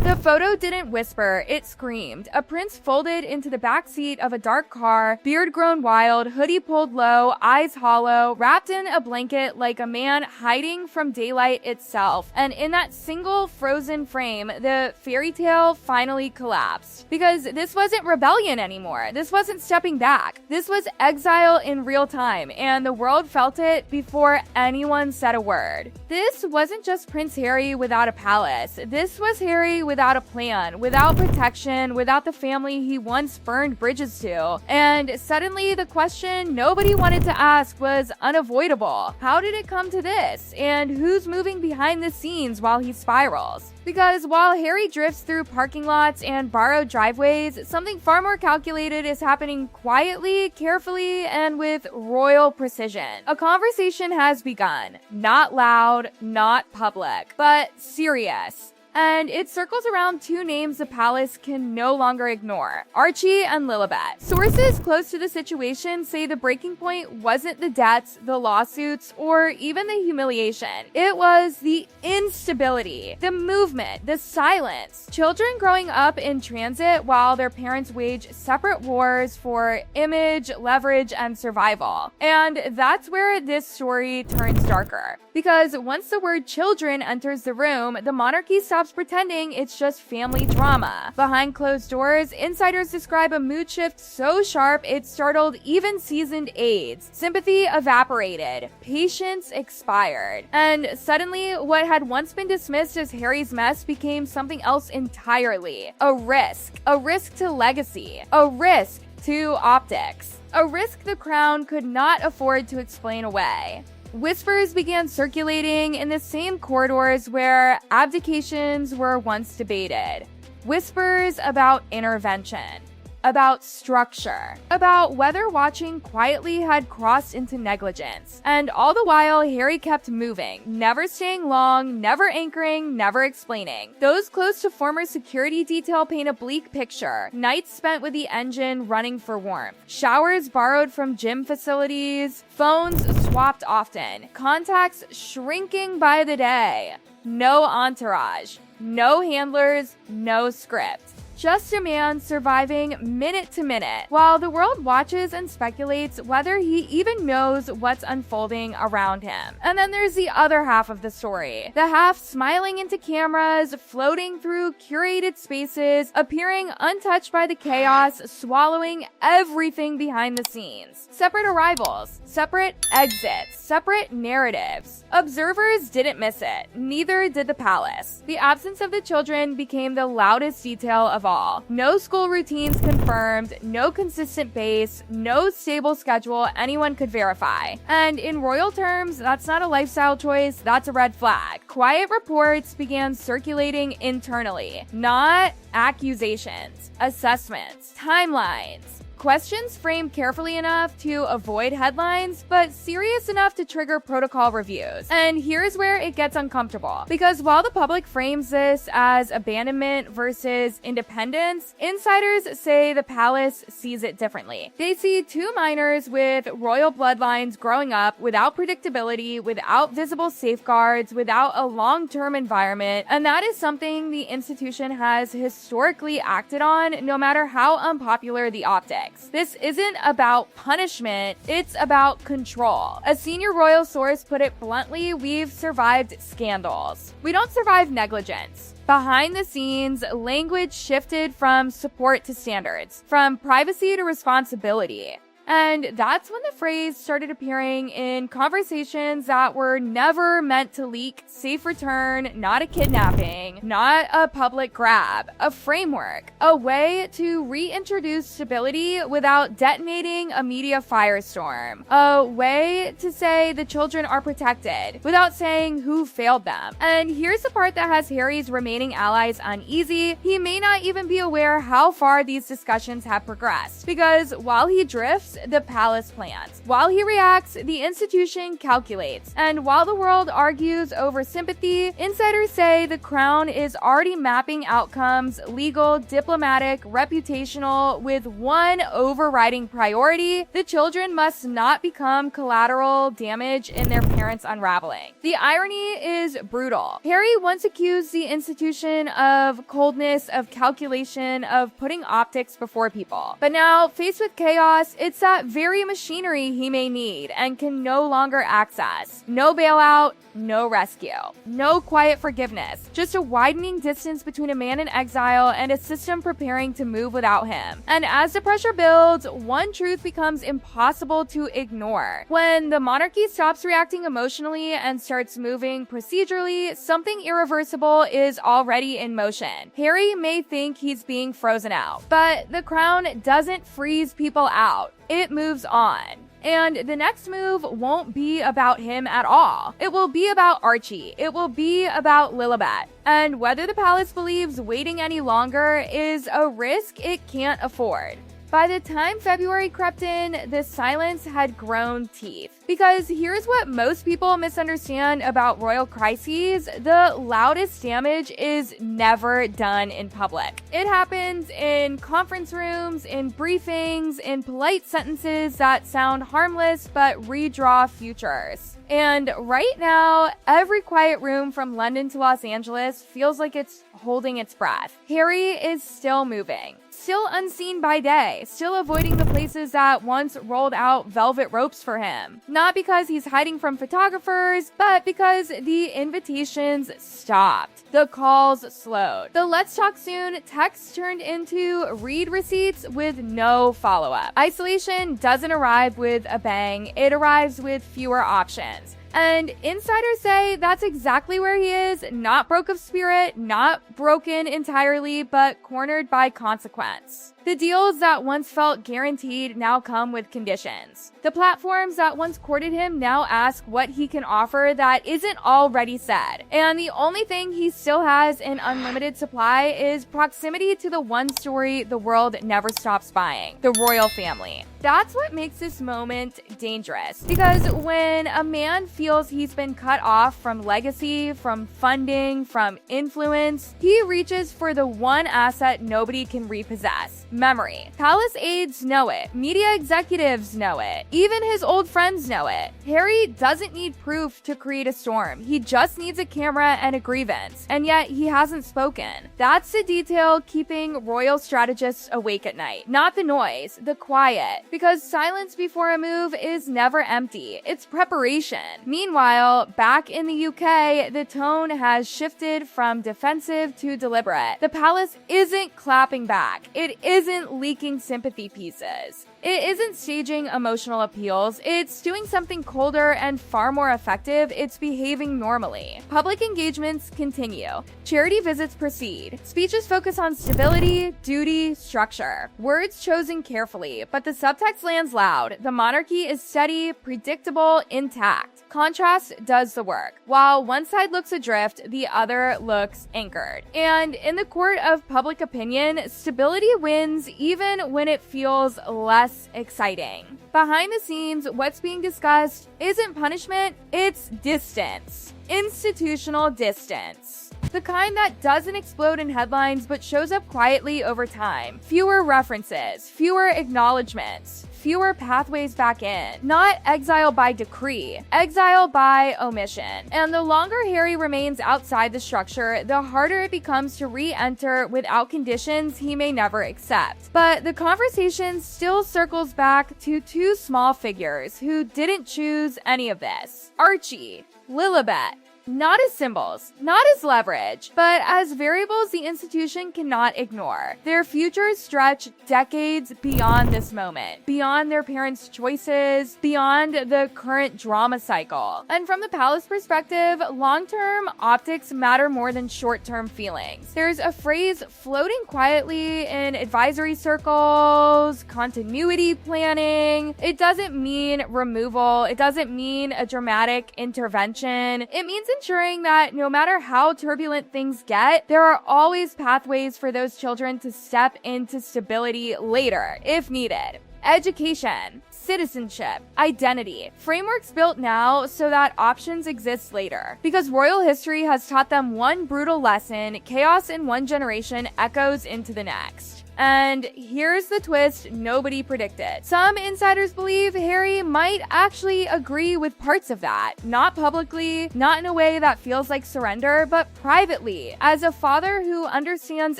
The photo didn't whisper, it screamed. A prince folded into the back seat of a dark car, beard grown wild, hoodie pulled low, eyes hollow, wrapped in a blanket like a man hiding from daylight itself. And in that single frozen frame, the fairy tale finally collapsed. Because this wasn't rebellion anymore. This wasn't stepping back. This was exile in real time, and the world felt it before anyone said a word. This wasn't just Prince Harry without a palace. This was Harry without a plan, without protection, without the family he once burned bridges to. And suddenly the question nobody wanted to ask was unavoidable. How did it come to this? And who's moving behind the scenes while he spirals? Because while Harry drifts through parking lots and borrowed driveways, something far more calculated is happening quietly, carefully, and with royal precision. A conversation has begun. Not loud, not public, but serious. And it circles around two names the palace can no longer ignore: Archie and Lilibet. Sources close to the situation say the breaking point wasn't the debts, the lawsuits, or even the humiliation. It was the instability, the movement, the silence. Children growing up in transit while their parents wage separate wars for image, leverage, and survival. And that's where this story turns darker. Because once the word children enters the room, the monarchy stops pretending it's just family drama. Behind closed doors, insiders describe a mood shift so sharp it startled even seasoned aides. Sympathy evaporated. Patience expired. And suddenly, what had once been dismissed as Harry's mess became something else entirely. A risk. A risk to legacy. A risk to optics. A risk the crown could not afford to explain away. Whispers began circulating in the same corridors where abdications were once debated. Whispers about intervention, about structure, about whether watching quietly had crossed into negligence. And all the while, Harry kept moving, never staying long, never anchoring, never explaining. Those close to former security detail paint a bleak picture. Nights spent with the engine running for warmth. Showers borrowed from gym facilities. Phones swapped often. Contacts shrinking by the day. No entourage. No handlers. No script. Just a man surviving minute to minute, while the world watches and speculates whether he even knows what's unfolding around him. And then there's the other half of the story. The half smiling into cameras, floating through curated spaces, appearing untouched by the chaos, swallowing everything behind the scenes. Separate arrivals, separate exits, separate narratives. Observers didn't miss it. Neither did the palace. The absence of the children became the loudest detail of all. No school routines confirmed, no consistent base, no stable schedule anyone could verify. And in royal terms, that's not a lifestyle choice, that's a red flag. Quiet reports began circulating internally, not accusations, assessments, timelines. Questions framed carefully enough to avoid headlines, but serious enough to trigger protocol reviews. And here's where it gets uncomfortable. Because while the public frames this as abandonment versus independence, insiders say the palace sees it differently. They see two minors with royal bloodlines growing up without predictability, without visible safeguards, without a long-term environment, and that is something the institution has historically acted on, no matter how unpopular the optics. This isn't about punishment, it's about control. A senior royal source put it bluntly, we've survived scandals. We don't survive negligence. Behind the scenes, language shifted from support to standards, from privacy to responsibility. And that's when the phrase started appearing in conversations that were never meant to leak. Safe return, not a kidnapping, not a public grab, a framework, a way to reintroduce stability without detonating a media firestorm, a way to say the children are protected without saying who failed them. And here's the part that has Harry's remaining allies uneasy. He may not even be aware how far these discussions have progressed, because while he drifts, reacts, the palace plans. While he reacts, the institution calculates. And while the world argues over sympathy, insiders say the crown is already mapping outcomes, legal, diplomatic, reputational, with one overriding priority: the children must not become collateral damage in their parents' unraveling. The irony is brutal. Harry once accused the institution of coldness, of calculation, of putting optics before people. But now, faced with chaos, it's that very machinery he may need and can no longer access. No bailout, no rescue, no quiet forgiveness, just a widening distance between a man in exile and a system preparing to move without him. And as the pressure builds, one truth becomes impossible to ignore. When the monarchy stops reacting emotionally and starts moving procedurally, something irreversible is already in motion. Harry may think he's being frozen out, but the crown doesn't freeze people out. It moves on. And the next move won't be about him at all. It will be about Archie. It will be about Lilibet. And whether the palace believes waiting any longer is a risk it can't afford. By the time February crept in, the silence had grown teeth. Because here's what most people misunderstand about royal crises: the loudest damage is never done in public. It happens in conference rooms, in briefings, in polite sentences that sound harmless but redraw futures. And right now, every quiet room from London to Los Angeles feels like it's holding its breath. Harry is still moving. Still unseen by day, still avoiding the places that once rolled out velvet ropes for him. Not because he's hiding from photographers, but because the invitations stopped. The calls slowed. The "let's talk soon" texts turned into "read receipts" with no follow-up. Isolation doesn't arrive with a bang, it arrives with fewer options. And insiders say that's exactly where he is, not broke of spirit, not broken entirely, but cornered by consequence. The deals that once felt guaranteed now come with conditions. The platforms that once courted him now ask what he can offer that isn't already said. And the only thing he still has in unlimited supply is proximity to the one story the world never stops buying: the royal family. That's what makes this moment dangerous. Because when a man feels he's been cut off from legacy, from funding, from influence, he reaches for the one asset nobody can repossess: memory. Palace aides know it. Media executives know it. Even his old friends know it. Harry doesn't need proof to create a storm. He just needs a camera and a grievance. And yet he hasn't spoken. That's the detail keeping royal strategists awake at night. Not the noise, the quiet. Because silence before a move is never empty. It's preparation. Meanwhile, back in the UK, the tone has shifted from defensive to deliberate. The palace isn't clapping back. It isn't leaking sympathy pieces. It isn't staging emotional appeals. It's doing something colder and far more effective. It's behaving normally. Public engagements continue. Charity visits proceed. Speeches focus on stability, duty, structure. Words chosen carefully, but the subtext lands loud. The monarchy is steady, predictable, intact. Contrast does the work. While one side looks adrift, the other looks anchored. And in the court of public opinion, stability wins even when it feels less exciting. Behind the scenes, what's being discussed isn't punishment, it's distance. Institutional distance. The kind that doesn't explode in headlines but shows up quietly over time. Fewer references, fewer acknowledgements, fewer pathways back in. Not exile by decree, exile by omission. And the longer Harry remains outside the structure, the harder it becomes to re-enter without conditions he may never accept. But the conversation still circles back to two small figures who didn't choose any of this: Archie, Lilibet. Not as symbols, not as leverage, but as variables the institution cannot ignore. Their futures stretch decades beyond this moment, beyond their parents' choices, beyond the current drama cycle. And from the palace perspective, long-term optics matter more than short-term feelings. There's a phrase floating quietly in advisory circles: continuity planning. It doesn't mean removal. It doesn't mean a dramatic intervention. It means ensuring that no matter how turbulent things get, there are always pathways for those children to step into stability later, if needed. education, citizenship, identity. Frameworks built now so that options exist later. Because royal history has taught them one brutal lesson: chaos in one generation echoes into the next. And here's the twist nobody predicted. Some insiders believe Harry might actually agree with parts of that. Not publicly, not in a way that feels like surrender, but privately, as a father who understands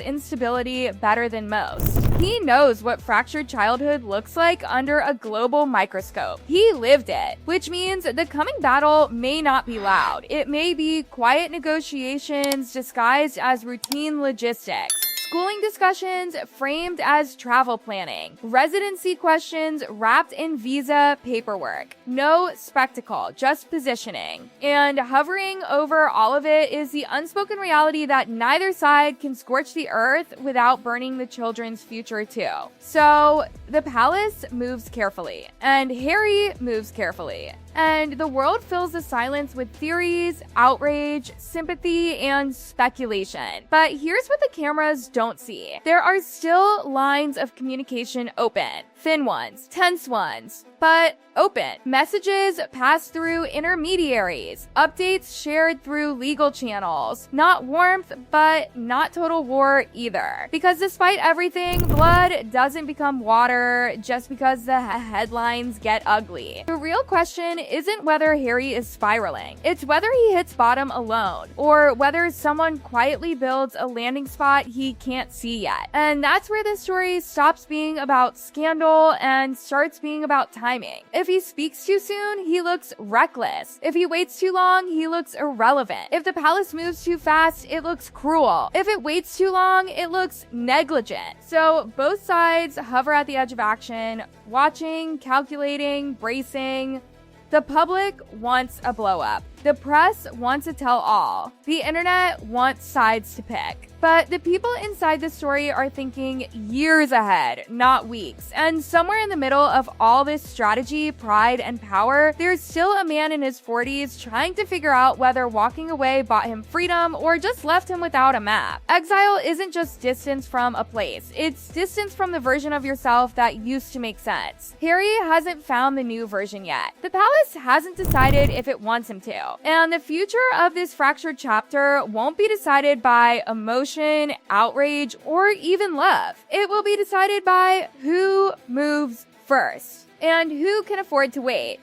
instability better than most. He knows what fractured childhood looks like under a global microscope. He lived it, which means the coming battle may not be loud. It may be quiet negotiations disguised as routine logistics. Schooling discussions framed as travel planning, residency questions wrapped in visa paperwork. No spectacle, just positioning. And hovering over all of it is the unspoken reality that neither side can scorch the earth without burning the children's future too. So the palace moves carefully, and Harry moves carefully. And the world fills the silence with theories, outrage, sympathy, and speculation. But here's what the cameras don't see. There are still lines of communication open. Thin ones, tense ones, but open. Messages pass through intermediaries. Updates shared through legal channels. Not warmth, but not total war either. Because despite everything, blood doesn't become water just because the headlines get ugly. The real question isn't whether Harry is spiraling. It's whether he hits bottom alone, or whether someone quietly builds a landing spot he can't see yet. And that's where this story stops being about scandal and starts being about timing. If he speaks too soon, he looks reckless. If he waits too long, he looks irrelevant. If the palace moves too fast, it looks cruel. If it waits too long, it looks negligent. So both sides hover at the edge of action, watching, calculating, bracing. The public wants a blow up. The press wants to tell all. The internet wants sides to pick. But the people inside the story are thinking years ahead, not weeks. And somewhere in the middle of all this strategy, pride, and power, there's still a man in his 40s trying to figure out whether walking away bought him freedom or just left him without a map. Exile isn't just distance from a place. It's distance from the version of yourself that used to make sense. Harry hasn't found the new version yet. The palace hasn't decided if it wants him to. And the future of this fractured chapter won't be decided by emotion, outrage, or even love. It will be decided by who moves first and who can afford to wait.